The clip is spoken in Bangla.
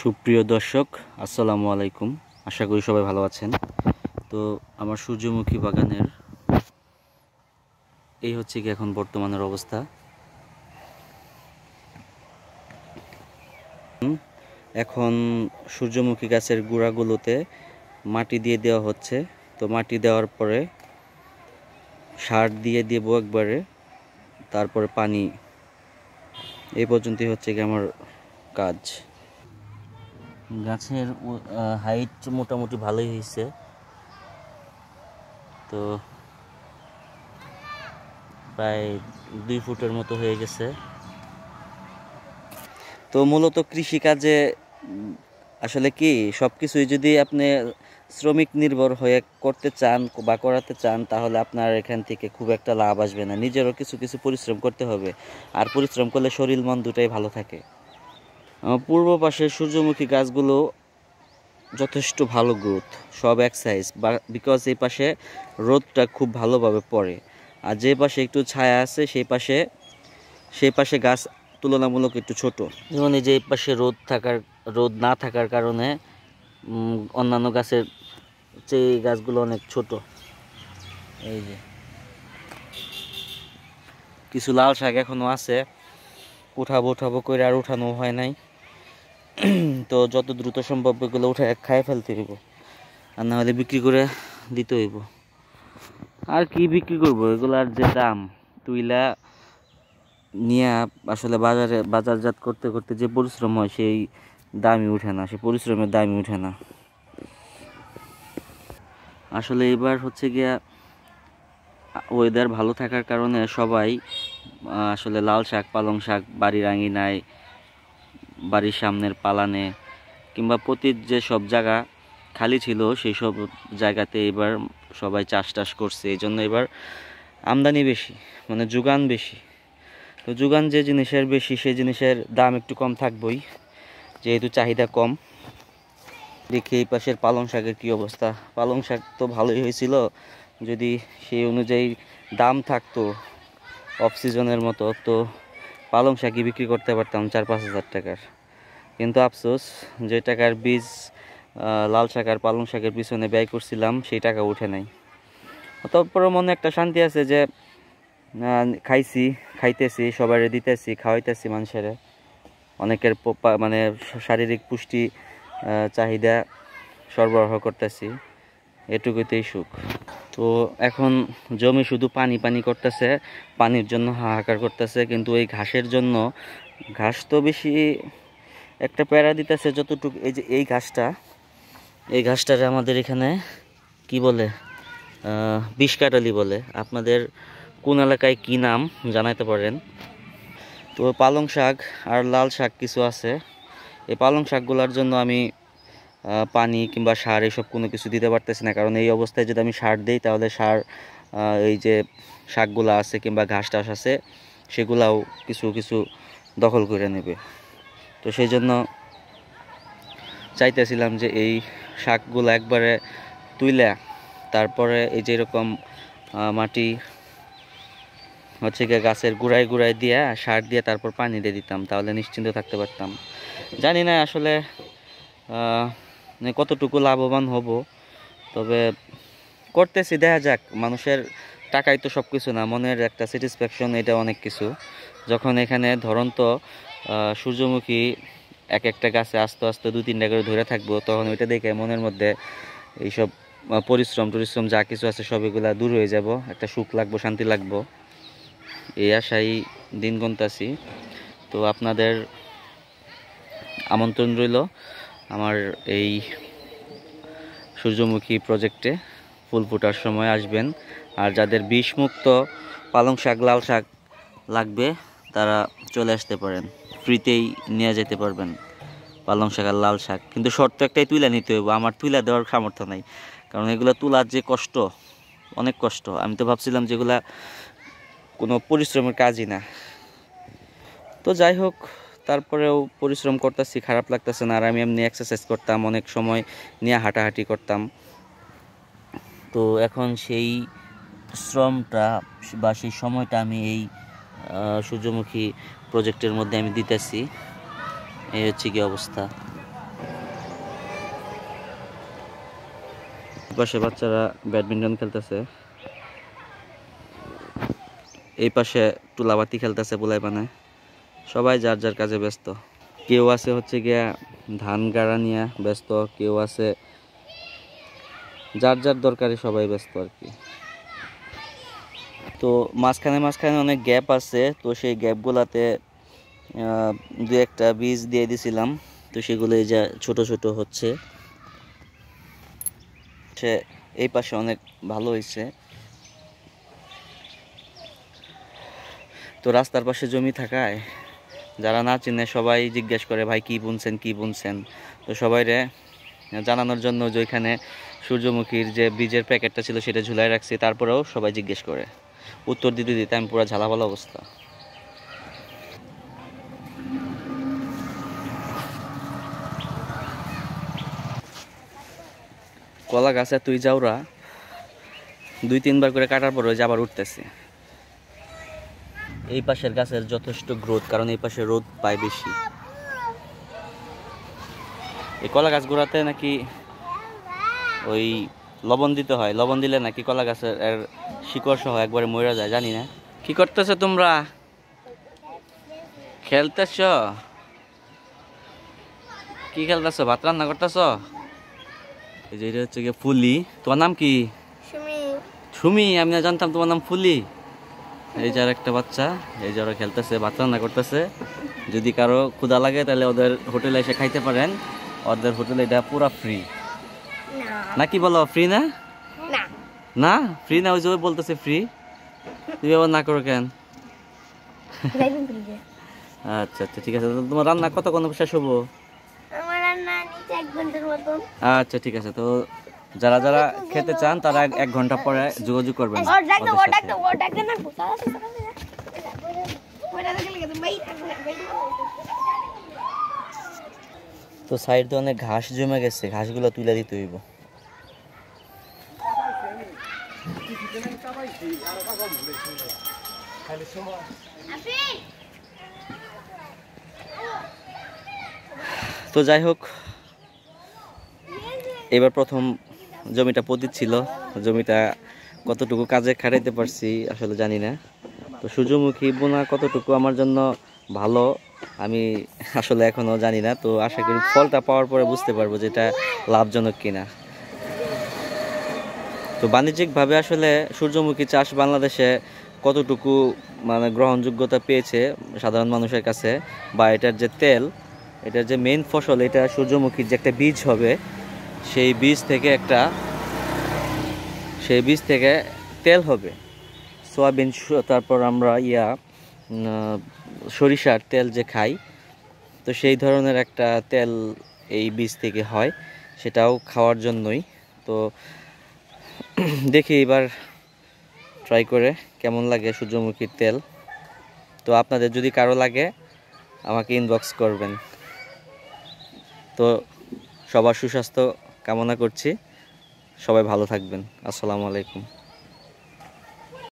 সুপ্রিয় দর্শক, আসসালামু আলাইকুম। আশা করি সবাই ভালো আছেন। তো আমার সূর্যমুখী বাগানের এই হচ্ছে কি এখন বর্তমানের অবস্থা। এখন সূর্যমুখী গাছের গোড়াগুলোতে মাটি দিয়ে দেওয়া হচ্ছে। তো মাটি দেওয়ার পরে সার দিয়ে দেবো একবারে, তারপরে পানি। এই পর্যন্তই হচ্ছে কি আমার কাজ। গাছের হাইট মোটামুটি ভালোই হয়েছে। তো প্রায় 2 ফুটের মতো হয়ে গেছে। তো মূলত কৃষিকাজে আসলে কি সব কিছুই যদি আপনি শ্রমিক নির্ভর হয়ে করতে চান বা করাতে চান, তাহলে আপনার এখান থেকে খুব একটা লাভ আসবে না। নিজেরও কিছু কিছু পরিশ্রম করতে হবে, আর পরিশ্রম করলে শরীর মন দুটাই ভালো থাকে। পূর্ব পাশের সূর্যমুখী গাছগুলো যথেষ্ট ভালো গ্রোথ, সব এক সাইজ, বিকজ এই পাশে রোদটা খুব ভালোভাবে পড়ে। আর যে পাশে একটু ছায়া আছে সেই পাশে গাছ তুলনামূলক একটু ছোট। যেমন এই যে এই পাশে রোদ না থাকার কারণে অন্যান্য গাছের চেয়ে গাছগুলো অনেক ছোট। এই যে কিছু লাল শাক এখনো আছে, উঠাবো করে আর উঠানো হয় নাই। তো যত দ্রুত সম্ভব এগুলো উঠে খাইয়ে ফেলতে হইব, আর না হলে বিক্রি করে দিতে হইব। আর কি বিক্রি করবো, এগুলার যে দাম তুইলা নিয়ে আসলে বাজারজাত করতে করতে যে পরিশ্রম হয় সেই দামই উঠে না, সেই পরিশ্রমের দামই উঠে না। আসলে এবার হচ্ছে গিয়া ওয়েদার ভালো থাকার কারণে সবাই আসলে লাল শাক, পালং শাক বাড়ির আঙিনায়, বাড়ির সামনের পালানে কিংবা প্রতির যে সব জায়গা খালি ছিল সেই সব জায়গাতে এবার সবাই চাষ করছে। এই জন্য এবার আমদানি বেশি, মানে যোগান বেশি। তো যোগান যে জিনিসের বেশি, সেই জিনিসের দাম একটু কম থাকবই, যেহেতু চাহিদা কম। দেখি এই পাশের পালং শাকের কী অবস্থা। পালং শাক তো ভালোই হয়েছিল, যদি সেই অনুযায়ী দাম থাকতো অফ সিজনের মতো, তো পালং শাকই বিক্রি করতে পারতাম 4-5 হাজার টাকার। কিন্তু আফসোস, যে টাকার বীজ লাল শাক আর পালং শাকের পিছনে ব্যয় করছিলাম সেই টাকা উঠে নাই। তারপরে মনে একটা শান্তি আছে যে খাইতেছি, সবাই দিতেছি, খাওয়াইতেছি মানুষের, অনেকের মানে শারীরিক পুষ্টি চাহিদা সরবরাহ করতেছি, এটুকুতেই সুখ। তো এখন জমি শুধু পানি করতেছে, পানির জন্য হাহাকার করতেছে। কিন্তু এই ঘাসের জন্য, ঘাস তো বেশি একটা প্যারা দিতেছে যতটুকু। এই যে এই ঘাসটারে আমাদের এখানে কি বলে, বিষকাটালি বলে। আপনাদের কোন এলাকায় কি নাম জানাইতে পারেন। তো পালং শাক আর লাল শাক কিছু আছে, এই পালং শাকগুলোর জন্য আমি পানি কিংবা সার এইসব কোনো কিছু দিতে পারতেছি না, কারণ এই অবস্থায় যদি আমি সার দিই তাহলে এই যে শাকগুলো আছে কিংবা ঘাস টাস আছে সেগুলাও কিছু কিছু দখল করে নেবে। তো সেই জন্য চাইতেছিলাম যে এই শাকগুলো একবারে তুইলা তারপরে এই যে এরকম মাটি হচ্ছে গিয়ে গাছের গুড়ায় দিয়ে সার দিয়ে তারপর পানি দিয়ে দিতাম, তাহলে নিশ্চিন্ত থাকতে পারতাম। জানি না আসলে কতটুকু লাভবান হব, তবে করতেছি, দেখা যাক। মানুষের টাকাই তো সব কিছু না, মনের একটা স্যাটিসফ্যাকশন, এটা অনেক কিছু। যখন এখানে ধরুন তো সূর্যমুখী এক একটা গাছে আস্তে আস্তে 2-3টা করে ধরে থাকবো, তখন ওইটা দেখে মনের মধ্যে এইসব পরিশ্রম যা কিছু আছে সব এগুলা দূর হয়ে যাব, একটা সুখ লাগবো, শান্তি লাগবো, এই আশাই দিন গুনতাছি। তো আপনাদের আমন্ত্রণ রইল আমার এই সূর্যমুখী প্রজেক্টে ফুল ফোটার সময় আসবেন। আর যাদের বিষমুক্ত পালং শাক, লাল শাক লাগবে তারা চলে আসতে পারেন, ফ্রিতেই নিয়ে যেতে পারবেন পালং শাক আর লাল শাক। কিন্তু শর্ত একটাই, তুলে নিতে হইব। আমার তুলে দেওয়ার সামর্থ্য নাই, কারণ এগুলো তোলার যে কষ্ট, অনেক কষ্ট। আমি তো ভাবছিলাম যেগুলা কোনো পরিশ্রমের কাজই না। তো যাই হোক, তারপরেও পরিশ্রম করতেছি, খারাপ লাগতেছে না। আর আমি এমনি এক্সারসাইজ করতাম, অনেক সময় নিয়ে হাঁটাহাঁটি করতাম। তো এখন সেই শ্রমটা বা সেই সময়টা আমি এই সূর্যমুখী প্রজেক্টের মধ্যে আমি দিতেছি। এই হচ্ছে কি অবস্থা। পাশে বাচ্চারা ব্যাডমিন্টন খেলতেছে, এই পাশে তুলাবাতি খেলতেছে পোলাই পানে। সবাই যার যার কাজে ব্যস্ত। কেউ আছে হচ্ছে গিয়া ধান গাড়া নিয়ে ব্যস্ত, কেউ আছে যার যার দরকারে সবাই ব্যস্ত আর কি। তো মাঝখানে মাঝখানে অনেক গ্যাপ আছে, তো সেই গ্যাপগুলাতে দু একটা বীজ দিয়ে দিছিলাম, তো সেগুলো এই যে ছোট ছোট হচ্ছে। সে এই পাশে অনেক ভালো হয়েছে। তো রাস্তার পাশে জমি থাকায় যারা না চিনে সবাই জিজ্ঞেস করে ভাই কি বুনছেন কি বুনছেন। তো সবাইরে জানানোর জন্য যে ওইখানে সূর্যমুখীর যে বীজের প্যাকেটটা ছিল সেটা ঝুলাই রাখছি, তারপরেও সবাই জিজ্ঞেস করে। উত্তর দিতে দিতে আমি পুরো ঝালাপালা অবস্থা। কলা গাছে তুই যাওরা 2-3 বার করে কাটার পর ওই যে আবার উঠতেছে। এই পাশের গাছের যথেষ্ট গ্রোথ, কারণ এই পাশে রোদ পায় বেশি। এই কলা গাছগুলোতে নাকি ওই লবণ দিতে হয়, লবণ দিলে নাকি কলা গাছের শিকড় সহ একবারে মরে যায়, জানি না। কি করতেছো তোমরা? খেলতেছ? কি খেলতেছ? ভাত রান্না করতেছ? এই যে এটা হচ্ছে গিয়ে ফুলি। তোমার নাম কি? সুমি। আমি না জানতাম তোমার নাম ফুলি। এই যে আর একটা বাচ্চা, এই যে ওরা খেলতেছে, ভাত রান্না করতেছে। যদি কারো ক্ষুধা লাগে তাহলে ওদের হোটেলে এসে খাইতে পারেন। ওদের হোটেলে এটা পুরো ফ্রি নাকি? বলো ফ্রি না? না ফ্রি না, ওই যে বলতেছে ফ্রি। তুমি আবার না করো কেন? আচ্ছা আচ্ছা ঠিক আছে। তোমার রান্না কতক্ষণ শেষ হবো? আচ্ছা ঠিক আছে। তো যারা যারা খেতে চান তারা 1 ঘন্টা পরে যোগাযোগ করবেন। তো সাইডে অনেক ঘাস জমে গেছে, ঘাসগুলো তুলে দিতে হইব। তো যাই হোক, এবার প্রথম জমিটা পতিত ছিল। জমিটা কতটুকু কাজে খাটাইতে পারছি আসলে জানি না। তো সূর্যমুখী বোনা কতটুকু আমার জন্য ভালো আমি আসলে এখনো জানি না। তো আশা করি ফলটা পাওয়ার পরে বুঝতে পারবো যে এটা লাভজনক কিনা। তো বাণিজ্যিকভাবে আসলে সূর্যমুখী চাষ বাংলাদেশে কতটুকু মানে গ্রহণযোগ্যতা পেয়েছে সাধারণ মানুষের কাছে, বা এটার যে তেল, এটার যে মেইন ফসল, এটা সূর্যমুখীর যে একটা বীজ হবে, সেই বীজ থেকে তেল হবে। সোয়াবিন, তারপর আমরা সরিষার তেল যে খাই, তো সেই ধরনের একটা তেল এই বীজ থেকে হয়, সেটাও খাওয়ার জন্যই। তো দেখি এবার ট্রাই করে কেমন লাগে সূর্যমুখীর তেল। তো আপনাদের যদি কারো লাগে আমাকে ইনবক্স করবেন। তো সবার সুস্বাস্থ্য কামনা করছি, সবাই ভালো থাকবেন। আসসালামু আলাইকুম।